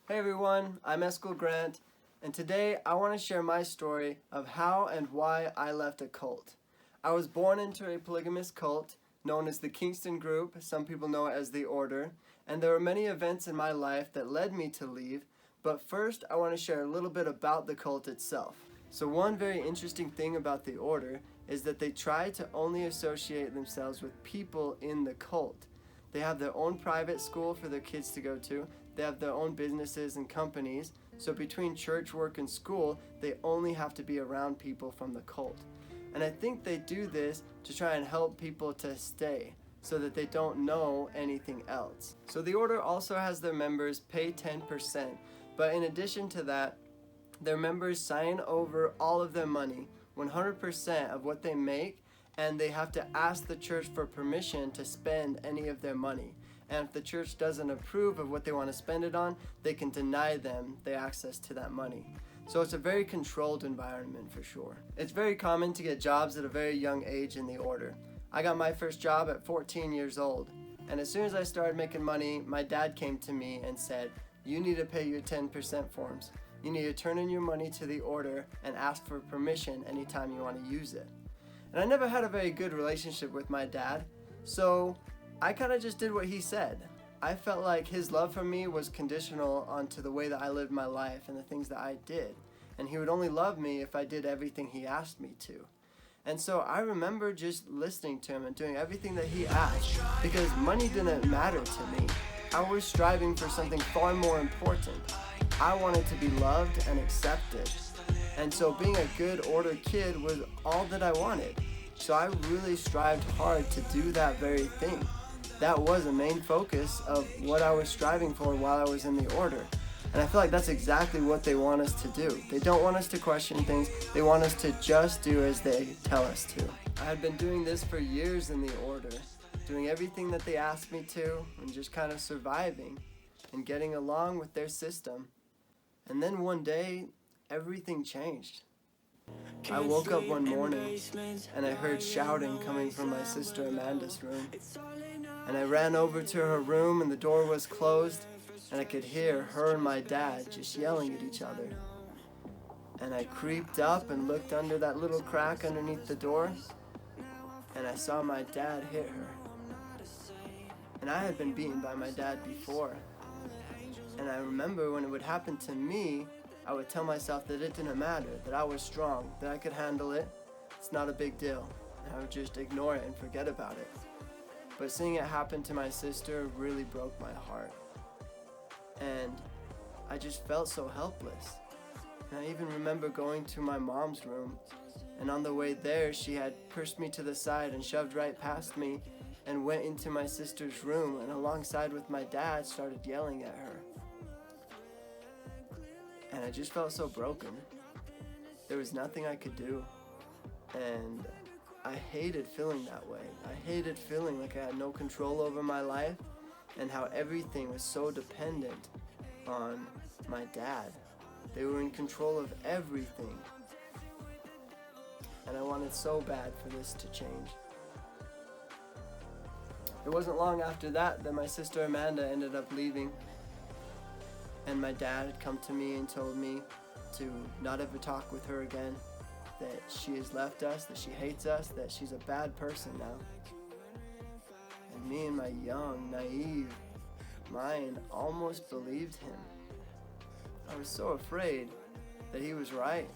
Hey everyone, I'm Eskel Grant, and today I want to share my story of how and why I left a cult. I was born into a polygamous cult known as the Kingston Group, some people know it as the Order, and there were many events in my life that led me to leave, but first I want to share a little bit about the cult itself. So one very interesting thing about the Order is that they try to only associate themselves with people in the cult. They have their own private school for their kids to go to. They have their own businesses and companies. So between church, work, and school, they only have to be around people from the cult. And I think they do this to try and help people to stay so that they don't know anything else. So the Order also has their members pay 10%. But in addition to that, their members sign over all of their money, 100% of what they make, and they have to ask the church for permission to spend any of their money. And if the church doesn't approve of what they want to spend it on, they can deny them the access to that money. So it's a very controlled environment for sure. It's very common to get jobs at a very young age in the Order. I got my first job at 14 years old. And as soon as I started making money, my dad came to me and said, "You need to pay your 10% forms. You need to turn in your money to the Order and ask for permission anytime you want to use it." And I never had a very good relationship with my dad, so I kind of just did what he said. I felt like his love for me was conditional onto the way that I lived my life and the things that I did. And he would only love me if I did everything he asked me to. And so I remember just listening to him and doing everything that he asked because money didn't matter to me. I was striving for something far more important. I wanted to be loved and accepted. And so being a good Order kid was all that I wanted. So I really strived hard to do that very thing. That was a main focus of what I was striving for while I was in the Order. And I feel like that's exactly what they want us to do. They don't want us to question things. They want us to just do as they tell us to. I had been doing this for years in the Order, doing everything that they asked me to and just kind of surviving and getting along with their system. And then one day, everything changed. I woke up one morning and I heard shouting coming from my sister Amanda's room. And I ran over to her room and the door was closed and I could hear her and my dad just yelling at each other. And I creeped up and looked under that little crack underneath the door and I saw my dad hit her. And I had been beaten by my dad before. And I remember when it would happen to me, I would tell myself that it didn't matter, that I was strong, that I could handle it. It's not a big deal. And I would just ignore it and forget about it. But seeing it happen to my sister really broke my heart. And I just felt so helpless. And I even remember going to my mom's room, and on the way there, she had pushed me to the side and shoved right past me and went into my sister's room and alongside with my dad started yelling at her. And I just felt so broken. There was nothing I could do. And I hated feeling that way. I hated feeling like I had no control over my life and how everything was so dependent on my dad. They were in control of everything. And I wanted so bad for this to change. It wasn't long after that my sister Amanda ended up leaving. And my dad had come to me and told me to not ever talk with her again, that she has left us, that she hates us, that she's a bad person now. And me in my young, naive mind almost believed him. I was so afraid that he was right.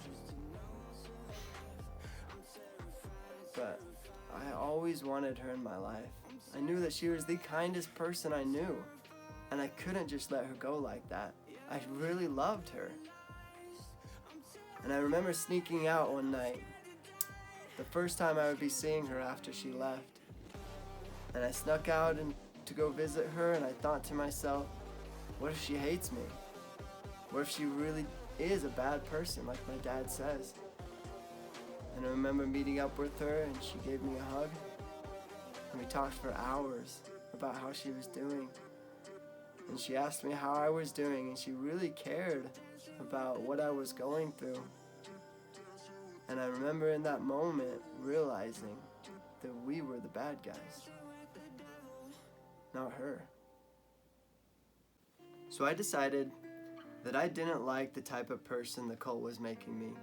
But I always wanted her in my life. I knew that she was the kindest person I knew. And I couldn't just let her go like that. I really loved her. And I remember sneaking out one night, the first time I would be seeing her after she left. And I snuck out to go visit her, and I thought to myself, what if she hates me? What if she really is a bad person like my dad says? And I remember meeting up with her, and she gave me a hug. And we talked for hours about how she was doing. And she asked me how I was doing, and she really cared about what I was going through. And I remember in that moment realizing that we were the bad guys, not her. So I decided that I didn't like the type of person the cult was making me.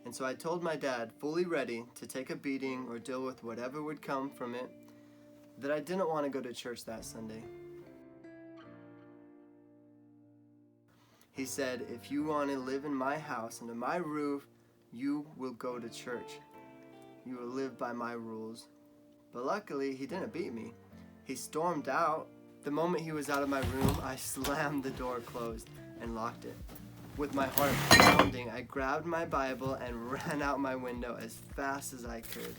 And so I told my dad, fully ready to take a beating or deal with whatever would come from it, that I didn't want to go to church that Sunday. He said, if you want to live in my house, under my roof, you will go to church. You will live by my rules. But luckily, he didn't beat me. He stormed out. The moment he was out of my room, I slammed the door closed and locked it. With my heart pounding, I grabbed my Bible and ran out my window as fast as I could.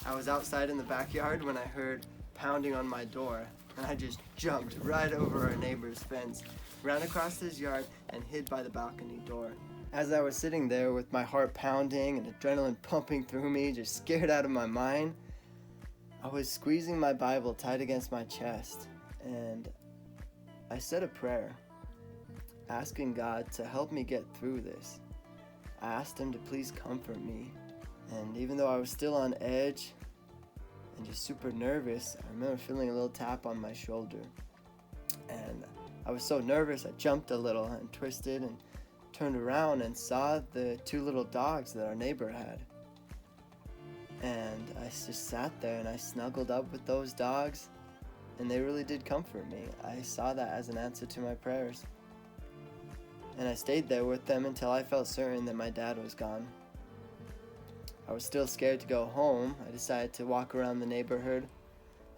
I was outside in the backyard when I heard pounding on my door, and I just jumped right over our neighbor's fence, ran across his yard, and hid by the balcony door. As I was sitting there with my heart pounding and adrenaline pumping through me, just scared out of my mind, I was squeezing my Bible tight against my chest, and I said a prayer, asking God to help me get through this. I asked him to please comfort me, and even though I was still on edge and just super nervous, I remember feeling a little tap on my shoulder, and I was so nervous I jumped a little and twisted and turned around and saw the 2 little dogs that our neighbor had. And I just sat there and I snuggled up with those dogs, and they really did comfort me. I saw that as an answer to my prayers. And I stayed there with them until I felt certain that my dad was gone. I was still scared to go home. I decided to walk around the neighborhood,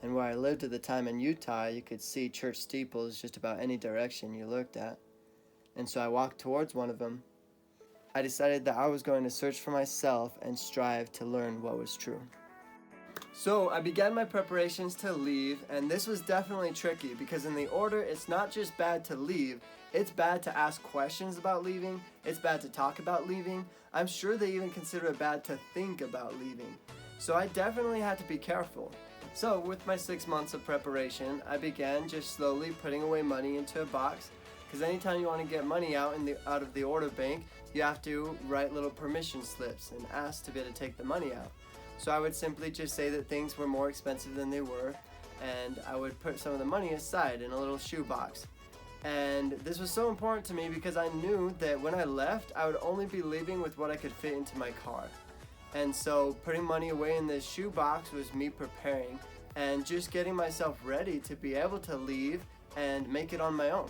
and where I lived at the time in Utah, you could see church steeples just about any direction you looked at. And so I walked towards one of them. I decided that I was going to search for myself and strive to learn what was true. So I began my preparations to leave, and this was definitely tricky because in the order, it's not just bad to leave, it's bad to ask questions about leaving, it's bad to talk about leaving. I'm sure they even consider it bad to think about leaving. So I definitely had to be careful. So with my 6 months of preparation, I began just slowly putting away money into a box, because anytime you want to get money out of the order bank, you have to write little permission slips and ask to be able to take the money out. So I would simply just say that things were more expensive than they were, and I would put some of the money aside in a little shoebox. And this was so important to me because I knew that when I left, I would only be leaving with what I could fit into my car. And so putting money away in this shoebox was me preparing and just getting myself ready to be able to leave and make it on my own.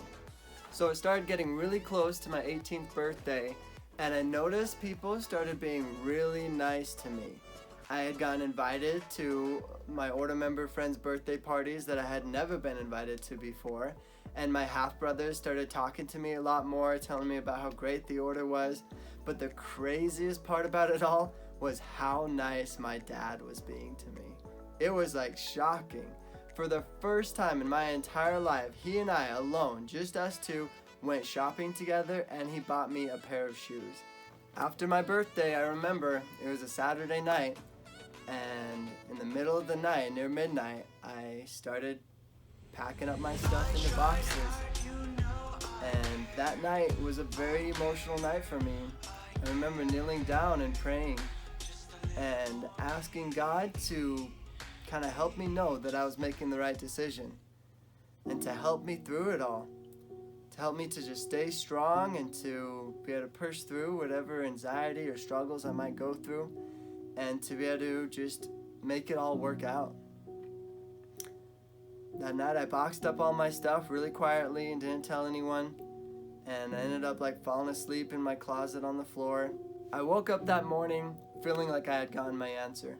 So it started getting really close to my 18th birthday, and I noticed people started being really nice to me. I had gotten invited to my order member friends' birthday parties that I had never been invited to before, and my half-brothers started talking to me a lot more, telling me about how great the order was. But the craziest part about it all was how nice my dad was being to me. It was like shocking. For the first time in my entire life, he and I alone, just us two, went shopping together, and he bought me a pair of shoes. After my birthday, I remember, it was a Saturday night, and in the middle of the night, near midnight, I started packing up my stuff into boxes. And that night was a very emotional night for me. I remember kneeling down and praying and asking God to kind of help me know that I was making the right decision and to help me through it all. To help me to just stay strong and to be able to push through whatever anxiety or struggles I might go through, and to be able to just make it all work out. That night I boxed up all my stuff really quietly and didn't tell anyone, and I ended up falling asleep in my closet on the floor. I woke up that morning feeling like I had gotten my answer.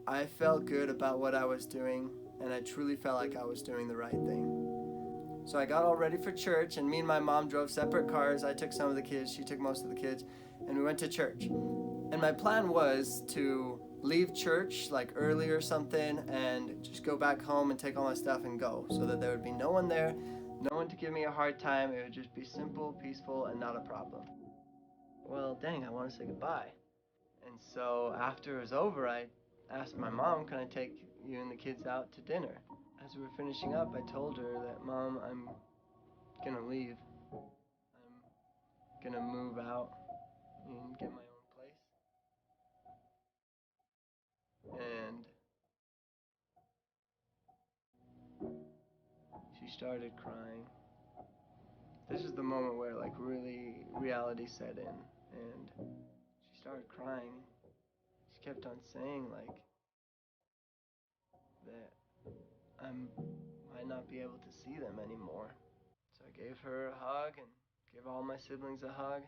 I felt good about what I was doing, and I truly felt like I was doing the right thing. So I got all ready for church, and me and my mom drove separate cars. I took some of the kids, she took most of the kids, and we went to church. And my plan was to leave church early or something and just go back home and take all my stuff and go, so that there would be no one there, no one to give me a hard time. It would just be simple, peaceful, and not a problem. Well, dang, I want to say goodbye. And so after it was over, I asked my mom, can I take you and the kids out to dinner? As we were finishing up, I told her that, Mom, I'm gonna leave. I'm gonna move out and get my own place. And started crying. This is the moment where like really reality set in, and she started crying. She kept on saying like that I might not be able to see them anymore. So I gave her a hug and gave all my siblings a hug.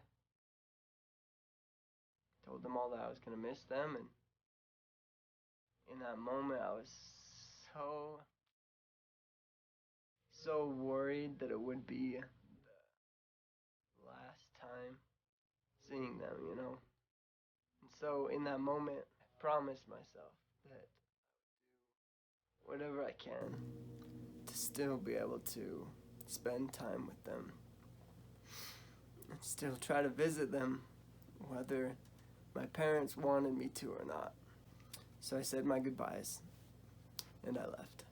Told them all that I was gonna miss them, and in that moment I was so worried that it would be the last time seeing them, you know. And so in that moment, I promised myself that whatever I can to still be able to spend time with them and still try to visit them, whether my parents wanted me to or not. So I said my goodbyes and I left.